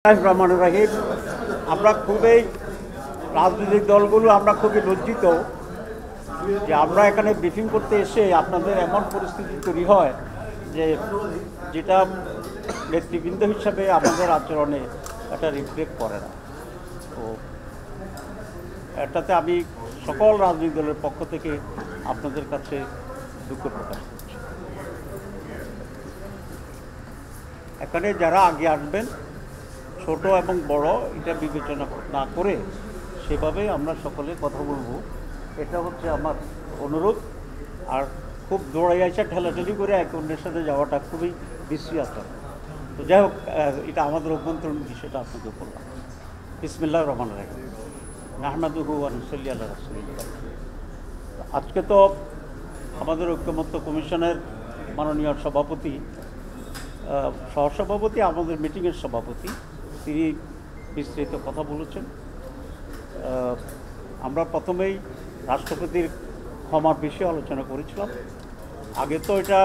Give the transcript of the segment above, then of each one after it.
রহমানুর রাহিম। আমরা খুবই রাজনৈতিক দলগুলো আমরা খুবই লজ্জিত যে আমরা এখানে ব্রিফিং করতে এসে আপনাদের এমন পরিস্থিতি তৈরি হয় যে যেটা নেতৃবৃন্দ হিসাবে আমাদের আচরণে এটা রিফ্লেক্ট করে না। তো এটাতে আমি সকল রাজনৈতিক দলের পক্ষ থেকে আপনাদের কাছে দুঃখ প্রকাশ করছি। এখানে যারা আগে আসবেন ছোট এবং বড় এটা বিবেচনা না করে সেভাবে আমরা সকলে কথা বলবো, এটা হচ্ছে আমার অনুরোধ। আর খুব দৌড়াই আসা ঠেলাঠেলি করে এক অন্যের সাথে যাওয়াটা খুবই বিশ্রী। তো যাই হোক, এটা আমাদের অভ্যন্তরীণ বিষয়টা আপনাকে বললাম। বিসমিল্লাহির রহমানির রহিম, নাহমাদুহু ওয়া নুসাল্লি আলা রাসূলিল্লাহ। আজকে তো আমাদের ঐক্যমত্য কমিশনের মাননীয় সভাপতি, সহসভাপতি, আমাদের মিটিংয়ের সভাপতি, তিনি বিস্তারিত কথা বলেছেন। আমরা প্রথমেই রাষ্ট্রপতির ক্ষমার বিষয়ে আলোচনা করেছিলাম। আগে তো এটা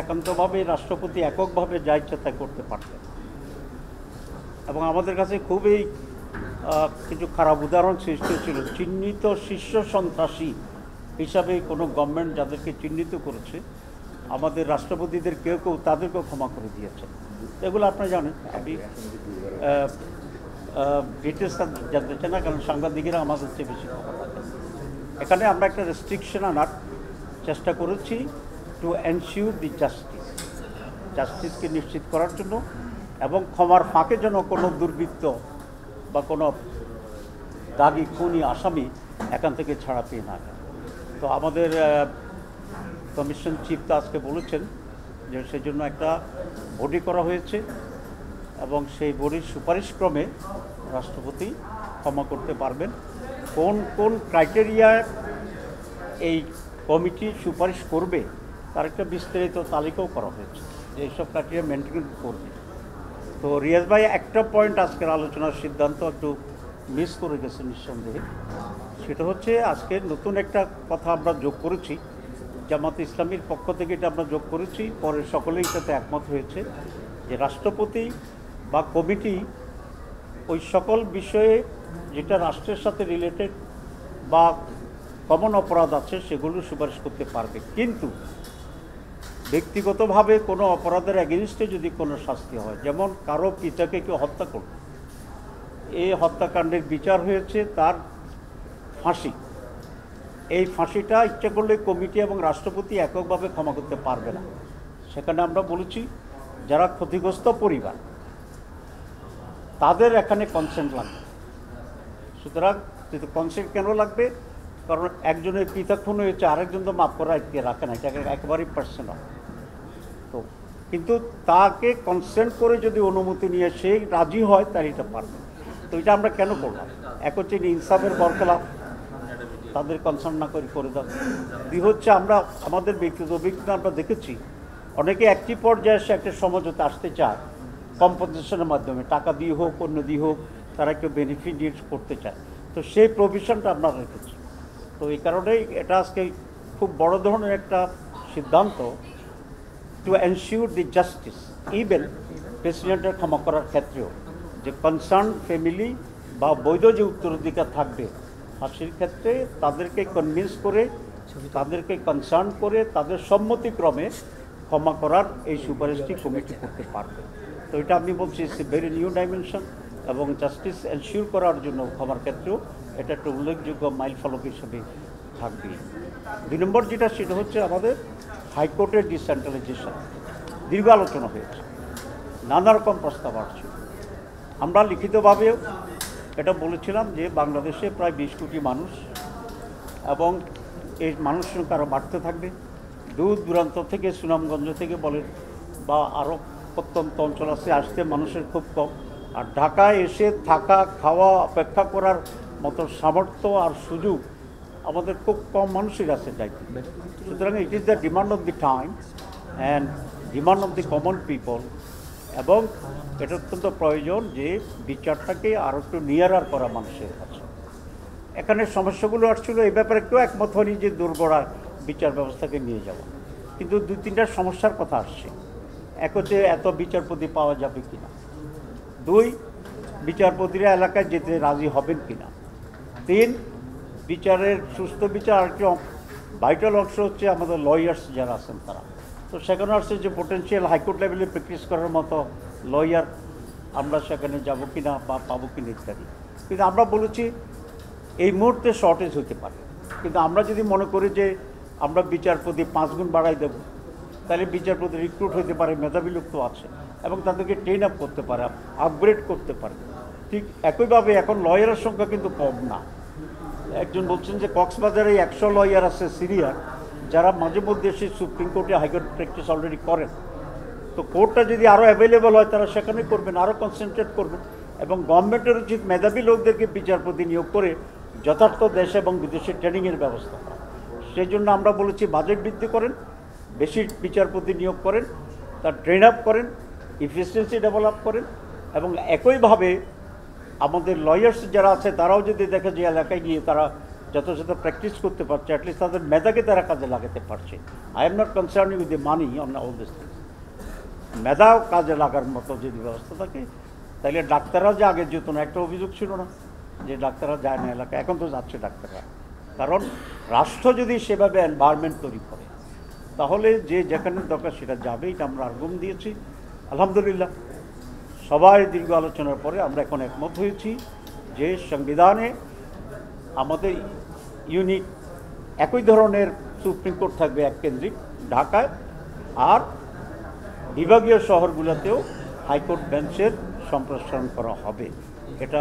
একান্তভাবে রাষ্ট্রপতি এককভাবে যা ইচ্ছা তাই করতে পারতেন, এবং আমাদের কাছে খুবই কিছু খারাপ উদাহরণ সৃষ্টি ছিল। চিহ্নিত শীর্ষ সন্ত্রাসী হিসাবে কোনো গভর্নমেন্ট যাদেরকে চিহ্নিত করেছে, আমাদের রাষ্ট্রপতিদের কেউ কেউ তাদেরকেও ক্ষমা করে দিয়েছেন। এগুলো আপনারা জানেন, আমি ডিটেলস জানতে চাই না, কারণ সাংবাদিকেরা আমাদের চেয়ে বেশি খবর রাখেন। এখানে আমরা একটা রেস্ট্রিকশন আনার চেষ্টা করেছি টু এনশিওর দি জাস্টিসকে নিশ্চিত করার জন্য, এবং ক্ষমার ফাঁকে যেন কোনো দুর্বৃত্ত বা কোনো দাগি খুনি আসামি এখান থেকে ছাড়া পেয়ে না যায়। তো আমাদের কমিশন চিফ তো আজকে বলেছেন যে সেই জন্য একটা বডি করা হয়েছে, এবং সেই বডির সুপারিশক্রমে রাষ্ট্রপতি ক্ষমা করতে পারবেন। কোন কোন ক্রাইটেরিয়ায় এই কমিটি সুপারিশ করবে তার একটা বিস্তারিত তালিকাও করা হয়েছে, যে এইসব ক্রাইটেরিয়া মেনটেন করবে। তো রিয়াজ ভাই একটা পয়েন্ট আজকের আলোচনার সিদ্ধান্ত একটু মিস করে গেছে নিঃসন্দেহে। সেটা হচ্ছে আজকে নতুন একটা কথা আমরা যোগ করেছি, জামাত ইসলামীর পক্ষ থেকে এটা আমরা যোগ করেছি, পরে সকলেই সাথে একমত হয়েছে যে রাষ্ট্রপতি বা কমিটি ওই সকল বিষয়ে যেটা রাষ্ট্রের সাথে রিলেটেড বা কমন অপরাধ আছে সেগুলো সুপারিশ করতে পারবে, কিন্তু ব্যক্তিগতভাবে কোনো অপরাধের এগেনস্টে যদি কোনো শাস্তি হয়, যেমন কারো পিতাকে কেউ হত্যা করল, এই হত্যাকাণ্ডের বিচার হয়েছে তার ফাঁসি, এই ফাঁসিটা ইচ্ছা করলে কমিটি এবং রাষ্ট্রপতি এককভাবে ক্ষমা করতে পারবে না। সেখানে আমরা বলেছি যারা ক্ষতিগ্রস্ত পরিবার তাদের এখানে কনসেন্ট লাগবে। সুতরাং কিন্তু কনসেন্ট কেন লাগবে? কারণ একজনের পিতা খুন হয়েছে, আরেকজন তো মাফ করা রাখে না, এটাকে একেবারেই পার্সোনাল। তো কিন্তু তাকে কনসেন্ট করে যদি অনুমতি নিয়ে সে রাজি হয় তার এটা পারবে। তো এটা আমরা কেন করলাম? এক হচ্ছে ইনসাফের বরখেলাপ, তাদের কনসার্ন না করে দাও। দুই হচ্ছে আমরা আমাদের ব্যক্তিগত অভিজ্ঞতা আমরা দেখেছি অনেকে একটি পর্যায়ে এসে একটা সমঝোতা আসতে চায় কম্পেনসেশনের মাধ্যমে, টাকা দিয়ে হোক অন্য দিয়ে হোক, তারা একটু বেনিফিট করতে চায়। তো সেই প্রভিশনটা আমরা রেখেছি। তো এই কারণেই এটা আজকে খুব বড় ধরনের একটা সিদ্ধান্ত to ensure the justice, even প্রেসিডেন্টের ক্ষমা করার ক্ষেত্রেও, যে কনসার্ন ফ্যামিলি বা বৈধ যে উত্তরাধিকার থাকবে ফাঁসির ক্ষেত্রে তাদেরকে কনভিন্স করে, তাদেরকে কনসার্ন করে, তাদের সম্মতিক্রমে ক্ষমা করার এই সুপারিশটি কমিটি করতে পারবে। তো এটা আমি বলছি it's a very new dimension, এবং জাস্টিস এনশিওর করার জন্য ক্ষমার ক্ষেত্রেও এটা একটা উল্লেখযোগ্য মাইল ফলক হিসেবে থাকবে। দুই নম্বর যেটা, সেটা হচ্ছে আমাদের হাইকোর্টের ডিসেন্ট্রালাইজেশন। দীর্ঘ আলোচনা হয়েছে, নানা রকম প্রস্তাব আসছে। আমরা লিখিতভাবেও এটা বলেছিলাম যে বাংলাদেশে প্রায় 20 কোটি মানুষ, এবং এই মানুষ সংখ্যা আরও বাড়তে থাকবে। দূর দূরান্ত থেকে, সুনামগঞ্জ থেকে বলেন বা আরও প্রত্যন্ত অঞ্চল আছে, আসতে মানুষের খুব কম। আর ঢাকায় এসে থাকা খাওয়া অপেক্ষা করার মতো সামর্থ্য আর সুযোগ আমাদের খুব কম মানুষের কাছে যাইতে। সুতরাং it is the demand of the time and demand of the common people, এবং এটা অত্যন্ত প্রয়োজন যে বিচারটাকে আরও একটু নিয়ারার করা মানুষের কাছে। এখানে সমস্যাগুলো আসছিল, এই ব্যাপারে কেউ একমত হয়নি যে দুর্গড়ায় বিচার ব্যবস্থাকে নিয়ে যাব, কিন্তু 2-3টা সমস্যার কথা আসছে। এক হচ্ছে এত বিচারপতি পাওয়া যাবে কিনা, 2, বিচারপতিরা এলাকায় যেতে রাজি হবেন কিনা। 3, বিচারের সুস্থ বিচার আরেকটি ভাইটাল অংশ হচ্ছে আমাদের লয়ার্স যারা আছেন তারা। তো সেখানে আসছে যে পোটেন্সিয়াল হাইকোর্ট লেভেলে প্র্যাকটিস করার মতো লয়ার আমরা সেখানে যাবো কিনা বা পাবো কিনা ইত্যাদি। কিন্তু আমরা বলেছি এই মুহূর্তে শর্টেজ হতে পারে, কিন্তু আমরা যদি মনে করি যে আমরা বিচারপতি 5 গুণ বাড়াই দেব, তাহলে বিচারপতি রিক্রুট হতে পারে, মেধাবী লোক তো আছে, এবং তাদেরকে ট্রেন আপ করতে পারে, আপগ্রেড করতে পারে। ঠিক একইভাবে এখন লয়ারের সংখ্যা কিন্তু কম না। একজন বলছেন যে কক্সবাজারে 100 লয়ার আছে সিনিয়র, যারা মাঝে মধ্যে এসে সুপ্রিম কোর্টে হাইকোর্ট প্র্যাকটিস অলরেডি করেন। তো কোর্টটা যদি আরও অ্যাভেলেবল হয় তারা সেখানে করবেন, আরও কনসেন্ট্রেট করবেন, এবং গভর্নমেন্টের উচিত মেধাবী লোকদেরকে বিচারপতি নিয়োগ করে যথার্থ দেশে এবং বিদেশে ট্রেনিংয়ের ব্যবস্থা করা। সেই জন্য আমরা বলেছি বাজেট বৃদ্ধি করেন, বেশি বিচারপতি নিয়োগ করেন, তার ট্রেন আপ করেন, ইফিসিয়েন্সি ডেভেলপ করেন, এবং একইভাবে আমাদের লয়ার্স যারা আছে তারাও যদি দেখে যে এলাকায় গিয়ে তারা যথাযথ প্র্যাকটিস করতে পারছে, অ্যাটলিস্ট তাদের মেধাকে তারা কাজে লাগাতে পারছে। I am not concerning with the money on all this things. মেধাও কাজে লাগার মতো যদি ব্যবস্থা থাকে, তাহলে ডাক্তাররা যে আগে যেত না, একটা অভিযোগ ছিল না যে ডাক্তাররা যায় না এলাকায়, এখন তো যাচ্ছে ডাক্তাররা। কারণ রাষ্ট্র যদি সেভাবে এনভায়রনমেন্ট তৈরি করে তাহলে যে যেখানে দরকার সেটা যাবে। এটা আমরা আর্গুম দিয়েছি। আলহামদুলিল্লাহ সবাই দীর্ঘ আলোচনার পরে আমরা এখন একমত হয়েছি যে সংবিধানে আমাদের ইউনিট একই ধরনের সুপ্রিম কোর্ট থাকবে এক কেন্দ্রিক ঢাকায়, আর বিভাগীয় শহরগুলোতেও হাইকোর্ট বেঞ্চের সম্প্রসারণ করা হবে। এটা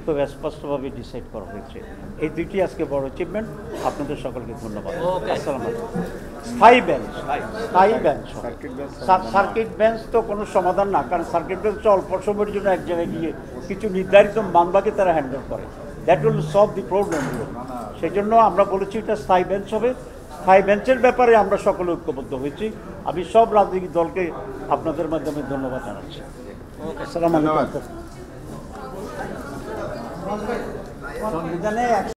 তো স্পষ্টভাবে ডিসাইড করা হয়েছে। এই দুইটি আজকে বড় অ্যাচিভমেন্ট। আপনাদের সকলকে ধন্যবাদ। আসসালামু আলাইকুম। স্থায়ী বেঞ্চ, স্থায়ী বেঞ্চ, সার্কিট বেঞ্চ তো কোনো সমাধান না, কারণ সার্কিট বেঞ্চ অল্প সময়ের জন্য এক জায়গায় গিয়ে কিছু নির্ধারিত মামলাকে তারা হ্যান্ডেল করে। দ্যাট উইল সলভ দি প্রবলেমগুলো। সেই জন্য আমরা বলেছি এটা স্থায়ী বেঞ্চ হবে। স্থায়ী বেঞ্চের ব্যাপারে আমরা সকলে ঐক্যবদ্ধ হয়েছি। আমি সব রাজনৈতিক দলকে আপনাদের মাধ্যমে ধন্যবাদ জানাচ্ছি। আসসালামু আলাইকুম। সংবিধানে